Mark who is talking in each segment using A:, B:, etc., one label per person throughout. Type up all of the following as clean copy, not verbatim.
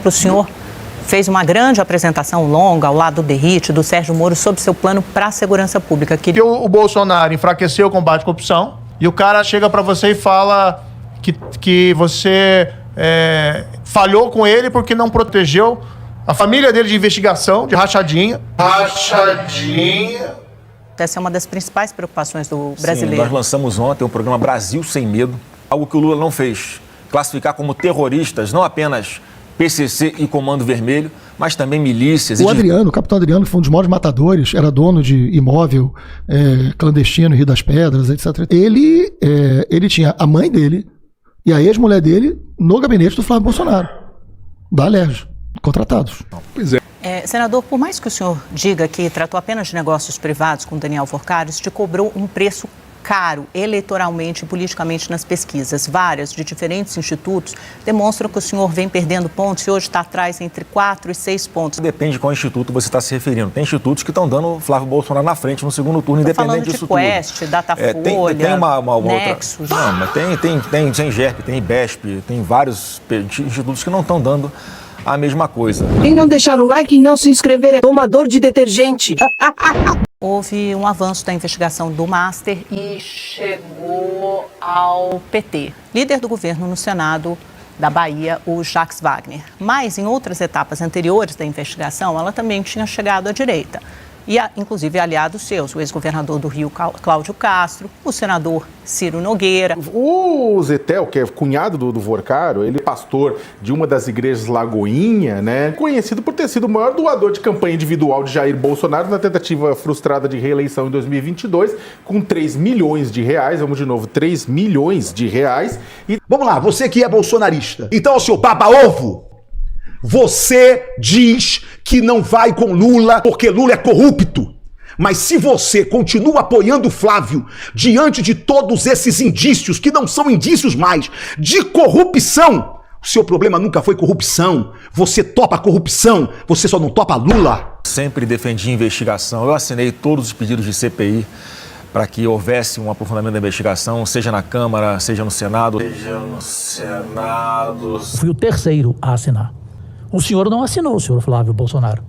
A: O senhor fez uma grande apresentação longa ao lado do Derrite, do Sérgio Moro, sobre seu plano para a segurança pública.
B: Que o Bolsonaro enfraqueceu o combate à corrupção e o cara chega para você e fala que você falhou com ele porque não protegeu a família dele de investigação, de rachadinha.
A: Essa é uma das principais preocupações do brasileiro.
C: Sim, nós lançamos ontem o programa Brasil Sem Medo, algo que o Lula não fez. Classificar como terroristas não apenas PCC e Comando Vermelho, mas também milícias.
D: O capitão Adriano, que foi um dos maiores matadores, era dono de imóvel clandestino em Rio das Pedras, etc. Ele tinha a mãe dele e a ex-mulher dele no gabinete do Flávio Bolsonaro, da Alerj, contratados.
B: Pois é.
A: Senador, por mais que o senhor diga que tratou apenas de negócios privados com Daniel Forcari, isso te cobrou um preço caro eleitoralmente e politicamente nas pesquisas. Várias, de diferentes institutos, demonstram que o senhor vem perdendo pontos e hoje está atrás entre 4 e 6 pontos.
C: Depende de qual instituto você está se referindo. Tem institutos que estão dando o Flávio Bolsonaro na frente no segundo turno, independente disso tudo.
A: Quest, Datafolha,
C: tem uma
A: Nexus.
C: Outra. Não, mas tem Sengerp, tem IBESP, tem vários institutos que não estão dando a mesma coisa.
E: Quem não deixar o like e não se inscrever é tomador de detergente.
A: Houve um avanço da investigação do Master e chegou ao PT. Líder do governo no Senado da Bahia, o Jacques Wagner. Mas em outras etapas anteriores da investigação, ela também tinha chegado à direita. E, inclusive, aliados seus, o ex-governador do Rio, Cláudio Castro, o senador Ciro Nogueira.
F: O Zetel, que é cunhado do Forcaro, ele é pastor de uma das igrejas Lagoinha, né? Conhecido por ter sido o maior doador de campanha individual de Jair Bolsonaro na tentativa frustrada de reeleição em 2022, com 3 milhões de reais, vamos de novo, 3 milhões de reais.
G: Vamos lá, você que é bolsonarista. Então, seu baba-ovo, você diz que não vai com Lula porque Lula é corrupto. Mas se você continua apoiando o Flávio diante de todos esses indícios, que não são indícios mais, de corrupção, o seu problema nunca foi corrupção. Você topa corrupção, você só não topa Lula.
C: Sempre defendi investigação. Eu assinei todos os pedidos de CPI para que houvesse um aprofundamento da investigação, seja na Câmara, seja no Senado.
H: Fui o terceiro a assinar. O senhor não assinou, o senhor Flávio Bolsonaro.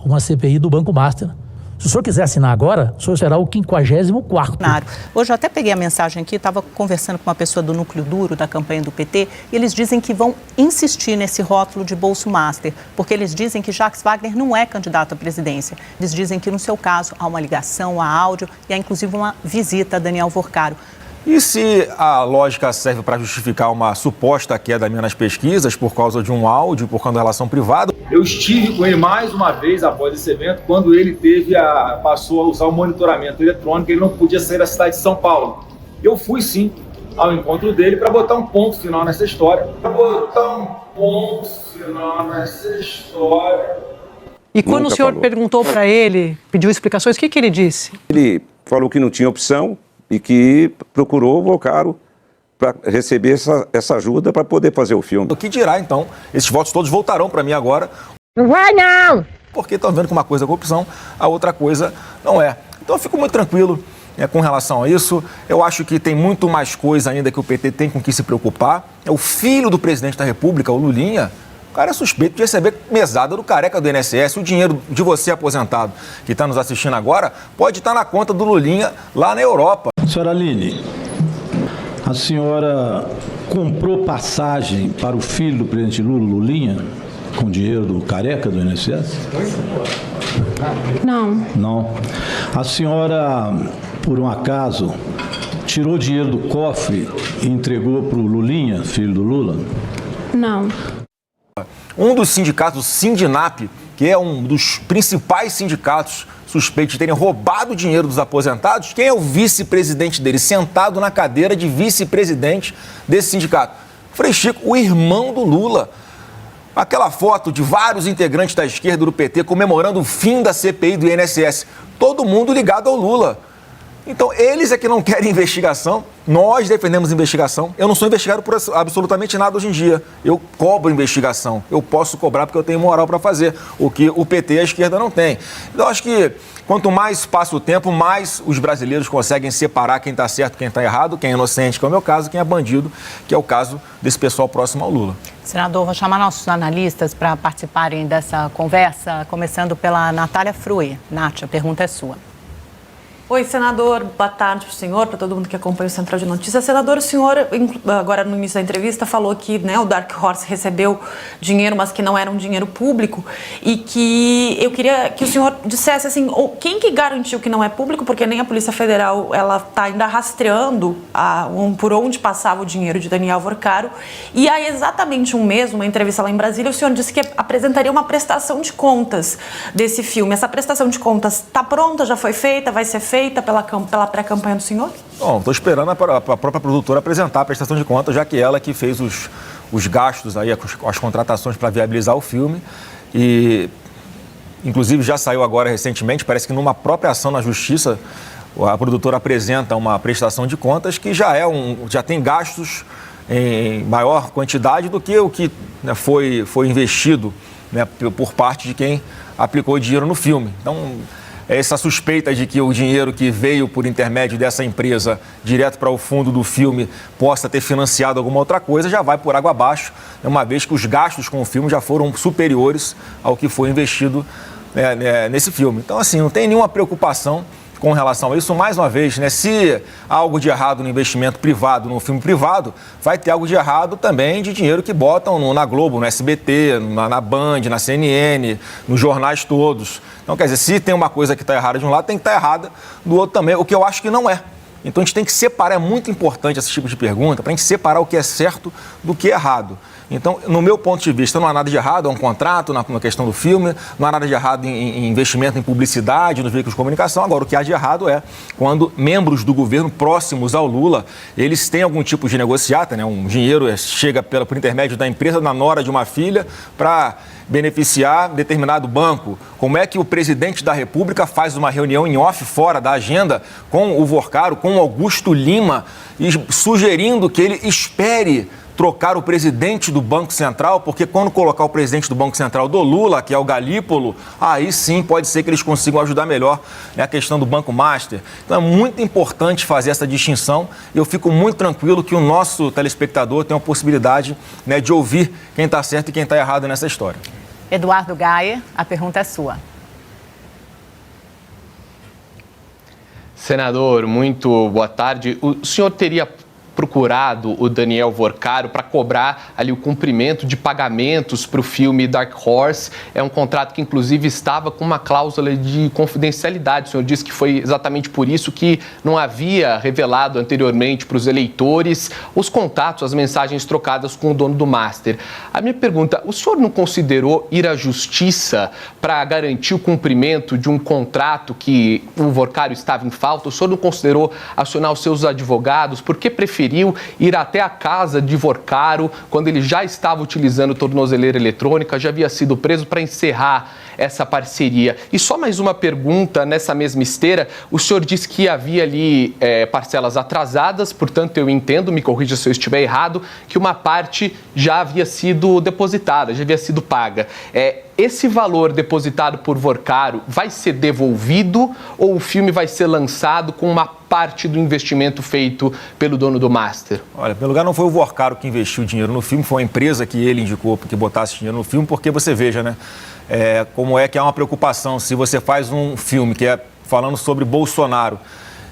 H: Uma CPI do Banco Master. Se o senhor quiser assinar agora, o senhor será o 54º.
A: Hoje eu até peguei a mensagem aqui, estava conversando com uma pessoa do núcleo duro da campanha do PT, e eles dizem que vão insistir nesse rótulo de Bolso Master, porque eles dizem que Jacques Wagner não é candidato à presidência. Eles dizem que, no seu caso, há uma ligação, há áudio e há, inclusive, uma visita a Daniel Forcari.
C: E se a lógica serve para justificar uma suposta queda minha nas pesquisas por causa de um áudio, por causa da relação privada?
I: Eu estive com ele mais uma vez após esse evento, quando ele passou a usar o monitoramento eletrônico, ele não podia sair da cidade de São Paulo. Eu fui sim ao encontro dele para botar um ponto final nessa história.
J: E quando o senhor perguntou para ele, pediu explicações, o que ele disse?
K: Ele falou que não tinha opção e que procurou o Volcaro para receber essa ajuda para poder fazer o filme.
C: O que dirá, então? Esses votos todos voltarão para mim agora.
E: Não vai, não!
C: Porque estão vendo que uma coisa é corrupção, a outra coisa não é. Então eu fico muito tranquilo com relação a isso. Eu acho que tem muito mais coisa ainda que o PT tem com que se preocupar. É o filho do presidente da República, o Lulinha. O cara é suspeito de receber mesada do careca do INSS. O dinheiro de você aposentado que está nos assistindo agora pode estar na conta do Lulinha lá na Europa.
L: Senhora Aline, a senhora comprou passagem para o filho do presidente Lula, Lulinha, com dinheiro do careca do INSS?
E: Não.
L: Não. A senhora, por um acaso, tirou dinheiro do cofre e entregou para o Lulinha, filho do Lula?
E: Não.
C: Um dos sindicatos, o Sindinap, que é um dos principais sindicatos suspeitos de terem roubado o dinheiro dos aposentados, quem é o vice-presidente dele, sentado na cadeira de vice-presidente desse sindicato? Frei Chico, o irmão do Lula. Aquela foto de vários integrantes da esquerda do PT comemorando o fim da CPI do INSS. Todo mundo ligado ao Lula. Então, eles é que não querem investigação, nós defendemos investigação. Eu não sou investigado por absolutamente nada hoje em dia. Eu cobro investigação, eu posso cobrar porque eu tenho moral para fazer, o que o PT e a esquerda não tem. Então, eu acho que quanto mais passa o tempo, mais os brasileiros conseguem separar quem está certo, quem está errado, quem é inocente, que é o meu caso, quem é bandido, que é o caso desse pessoal próximo ao Lula.
A: Senador, vou chamar nossos analistas para participarem dessa conversa, começando pela Natália Frui. Nath, a pergunta é sua.
M: Oi, senador. Boa tarde para o senhor, para todo mundo que acompanha o Central de Notícias. Senador, o senhor, agora no início da entrevista, falou que o Dark Horse recebeu dinheiro, mas que não era um dinheiro público, e que eu queria que o senhor dissesse assim, quem que garantiu que não é público, porque nem a Polícia Federal ela está ainda rastreando por onde passava o dinheiro de Daniel Vorcaro. E há exatamente um mês, uma entrevista lá em Brasília, o senhor disse que apresentaria uma prestação de contas desse filme. Essa prestação de contas está pronta, já foi feita, vai ser feita pela pré-campanha do senhor? Bom,
C: estou esperando a própria produtora apresentar a prestação de contas, já que ela que fez os gastos, aí, as contratações para viabilizar o filme. E, inclusive, já saiu agora recentemente, parece que numa própria ação na Justiça, a produtora apresenta uma prestação de contas que já tem gastos em maior quantidade do que o que foi investido, né, por parte de quem aplicou dinheiro no filme. Então, essa suspeita de que o dinheiro que veio por intermédio dessa empresa direto para o fundo do filme possa ter financiado alguma outra coisa já vai por água abaixo, uma vez que os gastos com o filme já foram superiores ao que foi investido nesse filme. Então, assim, não tem nenhuma preocupação com relação a isso. Mais uma vez, né, se há algo de errado no investimento privado, no filme privado, vai ter algo de errado também de dinheiro que botam na Globo, no SBT, na Band, na CNN, nos jornais todos. Então, quer dizer, se tem uma coisa que está errada de um lado, tem que estar errada do outro também, o que eu acho que não é. Então, a gente tem que separar, é muito importante esse tipo de pergunta, para a gente separar o que é certo do que é errado. Então, no meu ponto de vista, não há nada de errado, há um contrato na questão do filme, não há nada de errado em investimento em publicidade, nos veículos de comunicação. Agora, o que há de errado é quando membros do governo próximos ao Lula, eles têm algum tipo de negociata, né? Um dinheiro chega por intermédio da empresa na nora de uma filha para beneficiar determinado banco. Como é que o presidente da República faz uma reunião em off, fora da agenda, com o Vorcaro, com o Augusto Lima, sugerindo que ele espere trocar o presidente do Banco Central, porque quando colocar o presidente do Banco Central do Lula, que é o Galípolo, aí sim pode ser que eles consigam ajudar melhor, né, a questão do Banco Master. Então é muito importante fazer essa distinção e eu fico muito tranquilo que o nosso telespectador tem a possibilidade, né, de ouvir quem está certo e quem está errado nessa história.
A: Eduardo Gaia, a pergunta é sua.
N: Senador, muito boa tarde. O senhor teria procurado o Daniel Vorcaro para cobrar ali o cumprimento de pagamentos para o filme Dark Horse? É um contrato que, inclusive, estava com uma cláusula de confidencialidade. O senhor disse que foi exatamente por isso que não havia revelado anteriormente para os eleitores os contatos, as mensagens trocadas com o dono do Master. A minha pergunta, o senhor não considerou ir à justiça para garantir o cumprimento de um contrato que o Vorcaro estava em falta? O senhor não considerou acionar os seus advogados? Por que preferiu ir até a casa de Vorcaro quando ele já estava utilizando tornozeleira eletrônica, já havia sido preso, para encerrar essa parceria? E só mais uma pergunta nessa mesma esteira. O senhor disse que havia ali parcelas atrasadas, portanto eu entendo, me corrija se eu estiver errado, que uma parte já havia sido depositada, já havia sido paga. Esse valor depositado por Vorcaro vai ser devolvido ou o filme vai ser lançado com uma parte do investimento feito pelo dono do Master? Olha, em primeiro lugar, não foi o Vorcaro que investiu dinheiro no filme, foi a empresa que ele indicou que botasse dinheiro no filme, porque você veja, né, como é que há uma preocupação se você faz um filme que é falando sobre Bolsonaro,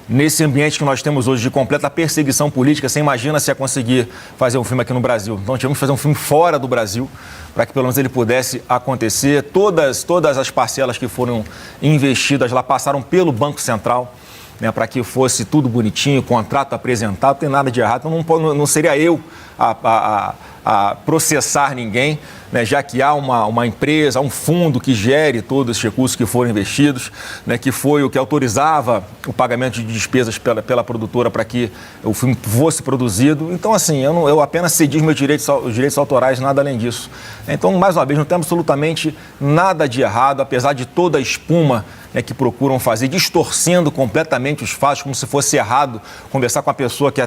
N: nesse ambiente que nós temos hoje de completa perseguição política, você imagina se ia conseguir fazer um filme aqui no Brasil. Então, tivemos que fazer um filme fora do Brasil, para que pelo menos ele pudesse acontecer. Todas as parcelas que foram investidas lá passaram pelo Banco Central, né, para que fosse tudo bonitinho, contrato apresentado, não tem nada de errado. Então, não seria eu a processar ninguém, né, já que há uma empresa, um fundo que gere todos os recursos que foram investidos, né, que foi o que autorizava o pagamento de despesas pela produtora para que o filme fosse produzido. Então, assim, eu apenas cedi os meus direitos autorais, nada além disso. Então, mais uma vez, não tem absolutamente nada de errado, apesar de toda a espuma
C: que procuram fazer, distorcendo completamente os fatos, como se fosse errado conversar com a pessoa que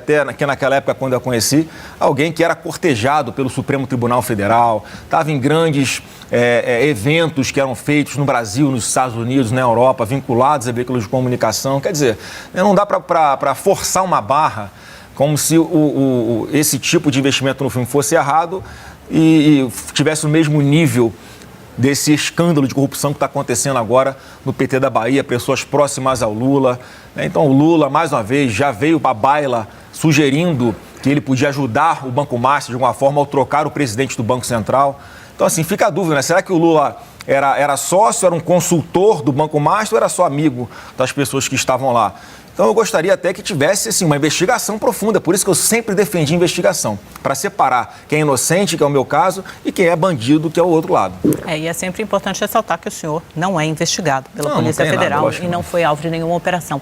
C: naquela época, quando eu conheci, alguém que era cortejado pelo Supremo Tribunal Federal, estava em grandes eventos que eram feitos no Brasil, nos Estados Unidos, na Europa, vinculados a veículos de comunicação. Quer dizer, não dá para forçar uma barra como se esse tipo de investimento no filme fosse errado e tivesse o mesmo nível desse escândalo de corrupção que está acontecendo agora no PT da Bahia, pessoas próximas ao Lula. Então o Lula, mais uma vez, já veio para a baila sugerindo que ele podia ajudar o Banco Master de alguma forma ao trocar o presidente do Banco Central. Então, assim, fica a dúvida, né? Será que o Lula era sócio, era um consultor do Banco Master ou era só amigo das pessoas que estavam lá? Então, eu gostaria até que tivesse assim, uma investigação profunda. Por isso que eu sempre defendi investigação, para separar quem é inocente, que é o meu caso, e quem é bandido, que é o outro lado.
A: E é sempre importante ressaltar que o senhor não é investigado pela Polícia Federal e não foi alvo de nenhuma operação.